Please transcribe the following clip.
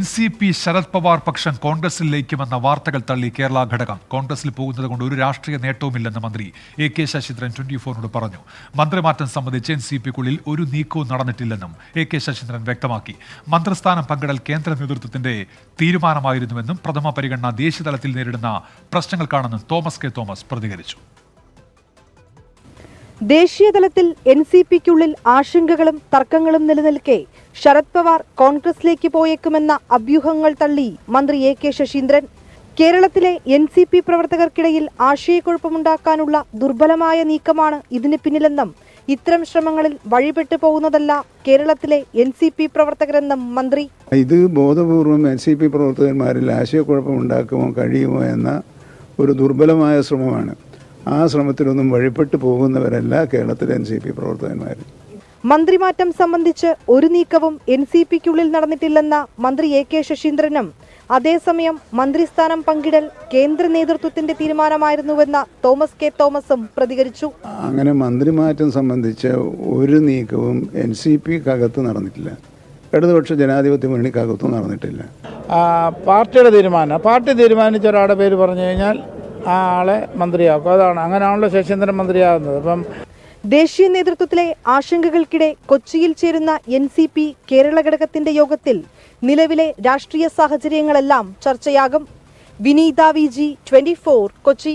NCP Sarath Pawar പക്ഷം കോൺഗ്രസിൽ ലയിക്കുമെന്ന വാർത്തകൾ തള്ളി കേരള ഘടകം. കോൺഗ്രസിൽ പോകുന്നത് കൊണ്ട് ഒരു രാഷ്ട്രീയ നേട്ടവുമില്ലെന്ന് മന്ത്രി AK ശശീന്ദ്രൻ 24നോട് പറഞ്ഞു. മന്ത്രിമാറ്റം സംബന്ധിച്ച് NCPക്കുള്ളിൽ ഒരു നീക്കവും നടന്നിട്ടില്ലെന്നും AK ശശീന്ദ്രൻ വ്യക്തമാക്കി. മന്ത്രിസ്ഥാനം പങ്കിടൽ കേന്ദ്ര നേതൃത്വത്തിന്റെ തീരുമാനമായിരുന്നുവെന്നും പ്രഥമ പരിഗണന ദേശീയതലത്തിൽ നേരിടുന്ന പ്രശ്നങ്ങൾക്കാണെന്നും തോമസ് കെ തോമസ് പ്രതികരിച്ചു. ദേശീയതലത്തിൽ NCPക്കുള്ളിൽ ആശങ്കകളും തർക്കങ്ങളും നിലനിൽക്കെ ശരത് പവാർ കോൺഗ്രസിലേക്ക് പോയേക്കുമെന്ന അഭ്യൂഹങ്ങൾ തള്ളി മന്ത്രി AK ശശീന്ദ്രൻ. കേരളത്തിലെ NCP പ്രവർത്തകർക്കിടയിൽ ആശയക്കുഴപ്പമുണ്ടാക്കാനുള്ള ദുർബലമായ നീക്കമാണ് ഇതിന് പിന്നിലെന്നും ഇത്തരം ശ്രമങ്ങളിൽ വഴിപെട്ടു പോകുന്നതല്ല കേരളത്തിലെ NCP പ്രവർത്തകരെന്നും മന്ത്രി. ഇത് ബോധപൂർവം NCP പ്രവർത്തകന്മാരിൽ ആശയക്കുഴപ്പമുണ്ടാക്കുമോ കഴിയുമോ എന്ന ഒരു ദുർബലമായ ശ്രമമാണ്. ആ ശ്രമത്തിലൊന്നും വഴിപ്പെട്ടു പോകുന്നവരല്ല കേരളത്തിലെ NCP പ്രവർത്തകന്മാർ. മന്ത്രിമാറ്റം സംബന്ധിച്ച് ഒരു നീക്കവും NCPക്കുള്ളിൽ നടന്നിട്ടില്ലെന്ന മന്ത്രി AK ശശീന്ദ്രനും അതേസമയം മന്ത്രിസ്ഥാനം പങ്കിടൽ കേന്ദ്ര നേതൃത്വത്തിന്റെ തീരുമാനമായിരുന്നുവെന്ന തോമസ് കെ തോമസും പ്രതികരിച്ചു. അങ്ങനെ മന്ത്രിമാറ്റം സംബന്ധിച്ച ഒരു നീക്കവും NCPക്കകത്ത് നടന്നിട്ടില്ല. ഇടതുപക്ഷ ജനാധിപത്യ മുന്നണിക്കകത്തും നടന്നിട്ടില്ല. പാർട്ടിയുടെ തീരുമാനം, പാർട്ടി തീരുമാനിച്ച ഒരാളുടെ പേര് പറഞ്ഞു കഴിഞ്ഞാൽ ആ ആളെ മന്ത്രിയാക്കും. അതാണ്, അങ്ങനെയാണല്ലോ ശശീന്ദ്രൻ മന്ത്രിയാകുന്നത്. അപ്പം ദേശീയ നേതൃത്വത്തിലെ ആശങ്കകൾക്കിടെ കൊച്ചിയിൽ ചേരുന്ന NCP കേരള ഘടകത്തിന്റെ യോഗത്തിൽ നിലവിലെ രാഷ്ട്രീയ സാഹചര്യങ്ങളെല്ലാം ചർച്ചയാകും. വിനീത VG 24 കൊച്ചി.